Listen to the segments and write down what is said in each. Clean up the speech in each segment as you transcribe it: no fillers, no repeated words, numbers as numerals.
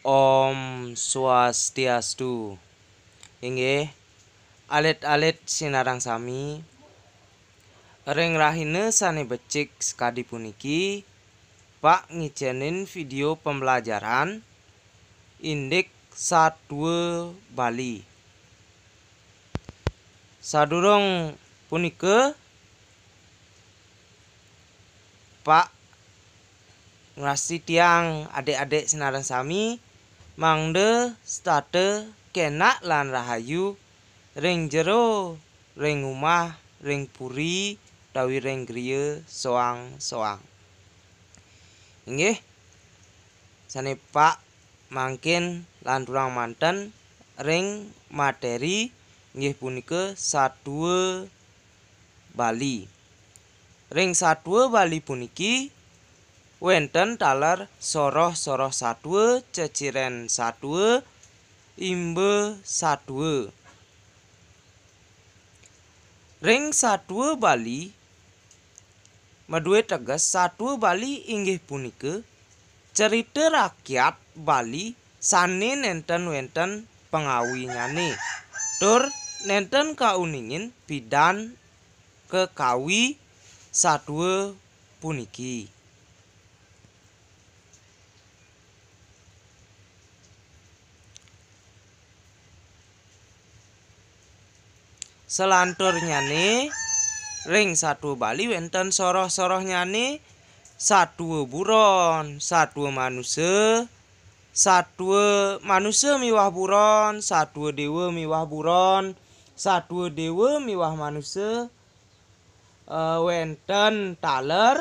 Om Swastiastu. Inggih, alit-alit sinarang sami. Ring rahine sane becik sekadi puniki, Pak ngijenin video pembelajaran Indik Satwa Bali. Sadurung punike Pak ngrasi tiang adik-adik sinarang sami mangde state kenak lan rahayu ring jero ring umah ring puri utawi ring griya soang-soang. Inggih, sane Pak mangkin lan durang manten ring materi inggih punika Satwa Bali. Ring Satwa Bali puniki wenten taler soroh-soroh satwa, ceciren satwa, imbe satwa. Ring Satwa Bali maduwe teges Satwa Bali inggih punika cerita rakyat Bali sane nenten wenten pengawinyane tur nenten kauningin bidan kekawi satwa puniki. Selanturnyane ring Satwa Bali wenten soroh-soroh nyane satwa buron, satwa manusia miwah buron, satwa dewa miwah buron, satwa dewa miwah manusia. Wenten taler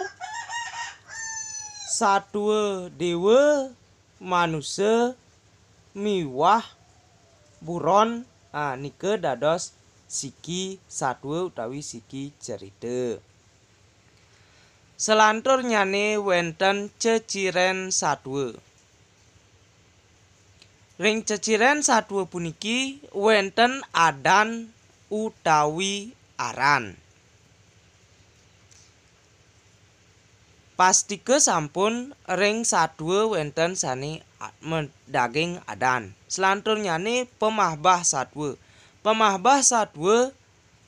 satwa dewa manusia miwah buron. Nike dados siki satwa utawi siki cerita. Selanturnyane wenten ceciren satwa. Ring ceciren satwa puniki wenten adan utawi aran. Pastike sampun ring satwa wenten sane daging adan. Selanturnyane pemahbah satwa. Pemahbah satwa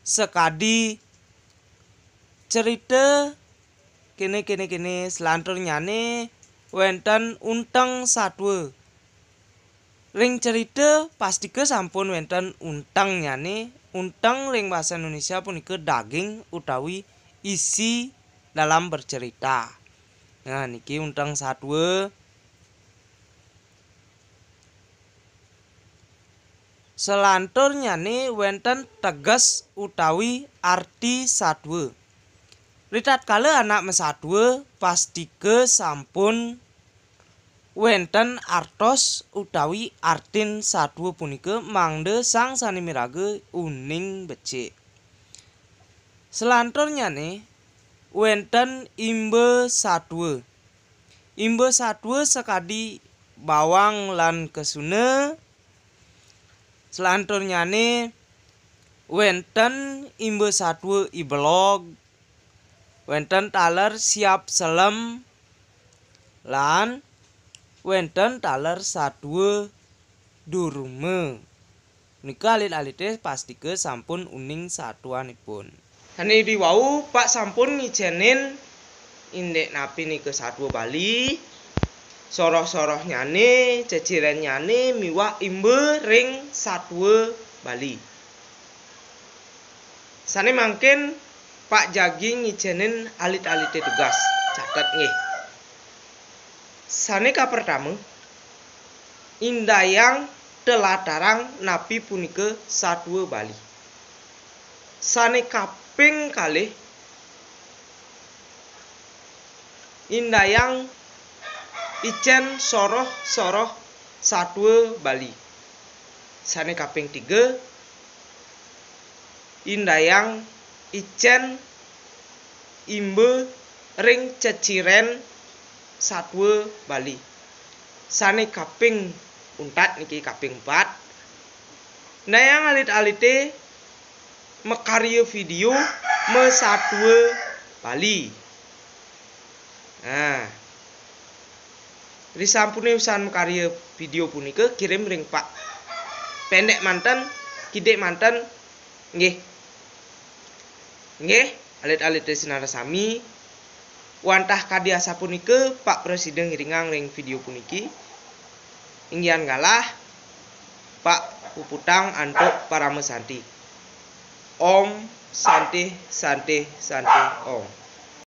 sekadi cerita kene. Selanturnyane wenten unteng satwa. Ring cerita pastike sampun wenten unteng nyane. Unteng ring bahasa Indonesia punika daging utawi isi dalam bercerita. Niki unteng satwa. Selanturnyane wenten teges utawi arti satwa. Ritatkala anak mesatwa pastike sampun wenten artos utawi artin satwa punika mangde sang sani miraga uning becik. Selanturnyane wenten imbe satwa. Imbe satwa sekadi bawang lan kesuna. Selanturnyane wenten imbe satwa ibelog, wenten taler siap selem, lan wenten taler satwa durma. Nika alit-alite pastike sampun uning satuanipun. Sane diwau Pak sampun ngijenin indek napi nike Satwa Bali. Soroh-soroh nyane, ceciren nyane miwah imbe ring Satwa Bali. Sane mangkin Pak Jagi ngijenin alit-alite tugas. Catet nggih. Sane ka pertama indayang telatarang napi punika Satwa Bali. Sane kaping kalih indayang icen soroh-soroh Satwa Bali. Sane kaping 3 indayang icen imbe ring ceciren Satwa Bali. Sane kaping 4 niki kaping 4 ndayang alit-alite mekarya video me Satwa Bali. Risampune usahan karya video punika kirim ring Pak pendek manten, kidek manten, nggih. Nggih, alit-alit sinara sami. Wantah kadiasa punika Pak Presiden ngiringang ring video puniki. Inggian galah Pak Puputang antuk Paramesanti. Om Santi Santi Santi Om.